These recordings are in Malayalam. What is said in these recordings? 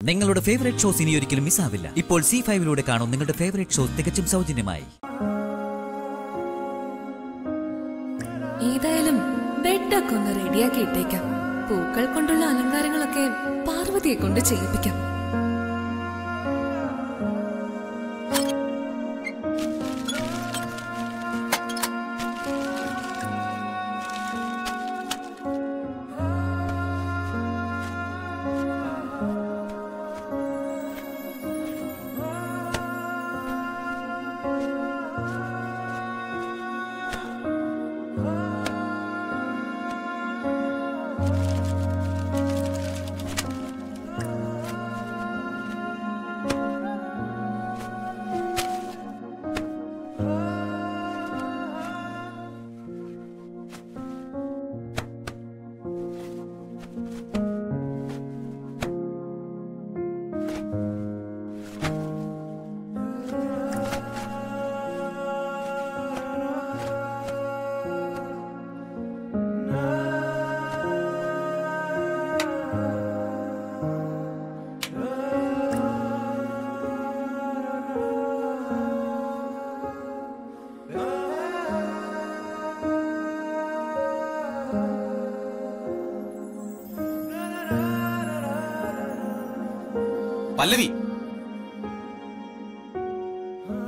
നിങ്ങളുടെ ഫേവറേറ്റ് ഷോസ് ഇനി ഒരിക്കലും മിസ്സാവില്ല. ഇപ്പോൾ C5 കാണും നിങ്ങളുടെ ഫേവറേറ്റ് ഷോസ് തികച്ചും സൗജന്യമായി. ഏതായാലും ബെഡൊക്കെ ഒന്ന് റെഡിയാക്കി ഇട്ടേക്കാം. പൂക്കൾ കൊണ്ടുള്ള അലങ്കാരങ്ങളൊക്കെ പാർവതിയെ കൊണ്ട് ചെയ്യിപ്പിക്കാം. പല്ലവി,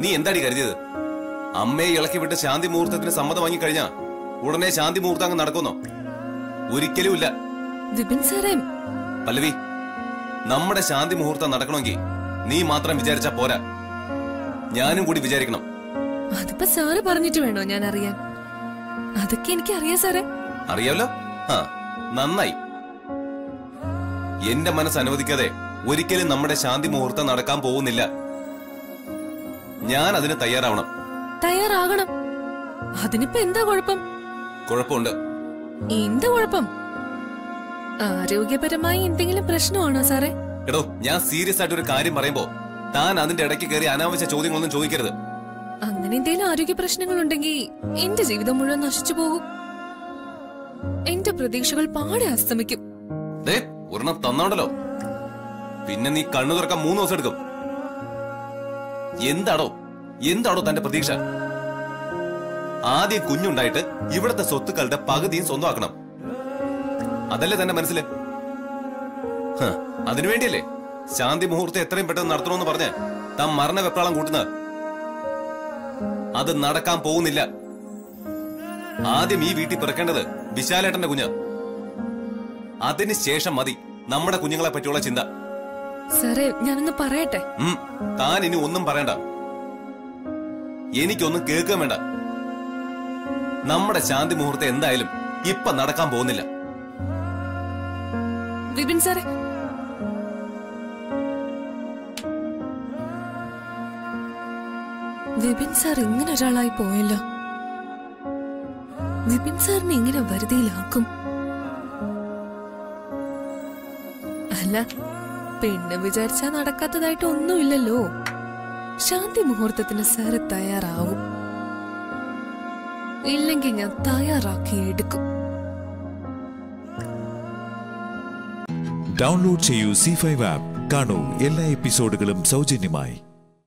നീ എന്താടി കരുതിയത്? അമ്മയെ ഇളക്കി വിട്ട് ശാന്തി മുഹൂർത്തത്തിന് സമ്മതം വാങ്ങിക്കഴിഞ്ഞാ ഉടനെ ശാന്തി മുഹൂർത്തം അങ്ങ് നടക്കുന്നോ? ഒരിക്കലും ഇല്ല. പല്ലവി, നമ്മുടെ ശാന്തി മുഹൂർത്തം നടക്കണമെങ്കിൽ നീ മാത്രം വിചാരിച്ചാ പോരാ, ഞാനും കൂടി വിചാരിക്കണം. അതിപ്പോ സാറ് പറഞ്ഞിട്ട് വേണോ ഞാൻ അറിയാൻ? അതൊക്കെ എനിക്ക് അറിയാം സാറേ. അറിയാമല്ലോ. നന്നായി. എന്റെ മനസ്സ് അനുവദിക്കാതെ ഒരിക്കലും നമ്മുടെ ശാന്തി മുഹൂർത്തം നടക്കാൻ പോകുന്നില്ല. ഞാൻ അതിന് തയ്യാറാവണം. തയ്യാറാകണം. അതിനിപ്പോ എന്താ കുഴപ്പം? കുഴപ്പമുണ്ട്. എന്താ കുഴപ്പം? ആരോഗ്യപരമായി എന്തെങ്കിലും പ്രശ്നമാണോ സാറേ? എടോ, ഞാൻ സീരിയസ് ആയിട്ട് ഒരു കാര്യം പറയുമ്പോ താൻ അതിന്റെ ഇടയ്ക്ക് കയറി അനാവശ്യ ചോദ്യങ്ങളൊന്നും ചോദിക്കരുത്. അങ്ങനെ എന്തെങ്കിലും ആരോഗ്യ പ്രശ്നങ്ങൾ ഉണ്ടെങ്കിൽ എന്റെ ജീവിതം മുഴുവൻ നശിച്ചു പോകും. എന്റെ പ്രതീക്ഷകൾ പാടെ അസ്തമിക്കും. ഒരെണ്ണം തന്നോണ്ടല്ലോ, പിന്നെ നീ കണ്ണു തുറക്കാൻ 3 ദിവസം എടുക്കും. എന്താടോ തന്റെ പ്രതീക്ഷ? ആദ്യം കുഞ്ഞുണ്ടായിട്ട് ഇവിടത്തെ സ്വത്തുക്കളുടെ പകുതിയും സ്വന്തമാക്കണം, അതല്ലേ തന്റെ മനസ്സില്? അതിനുവേണ്ടിയല്ലേ ശാന്തി മുഹൂർത്തം എത്രയും പെട്ടെന്ന് നടത്തണമെന്ന് പറഞ്ഞ് താൻ മരണ വെപ്രാളം കൂട്ടുന്നത്? അത് നടക്കാൻ പോകുന്നില്ല. ആദ്യം ഈ വീട്ടിൽ പിറക്കേണ്ടത് വിശാലേട്ടന്റെ കുഞ്ഞ്. അതിന് ശേഷം മതി നമ്മുടെ കുഞ്ഞുങ്ങളെ പറ്റിയുള്ള ചിന്ത. സാറേ, ഞാനൊന്ന് പറയട്ടെ. താൻ ഇനി ഒന്നും പറയണ്ട, എനിക്കൊന്നും കേൾക്കാൻ വേണ്ട. നമ്മുടെ ശാന്തി മുഹൂർത്തം എന്തായാലും ഇപ്പൊ നടക്കാൻ പോകുന്നില്ല. വിപിൻ സാറേ, വിപിൻ സാർ ഇങ്ങനെ ഒരാളായി പോയല്ലോ. വിപിൻ സാറിനെ ഇങ്ങനെ വരുതിയിലാക്കും? അല്ല, പെണ്ണ് വിചാരിച്ചാ നടക്കാത്തതായിട്ട് ഒന്നുമില്ലല്ലോ. ശാന്തി മുഹൂർത്തത്തിന് സാറ് തയ്യാറാവും. ഇല്ലെങ്കിൽ ഞാൻ തയ്യാറാക്കി എടുക്കും. ഡൗൺലോഡ് ചെയ്യൂ C5 ആപ്പ്. കാണൂ എല്ലാ എപ്പിസോഡുകളും സൗജന്യമായി.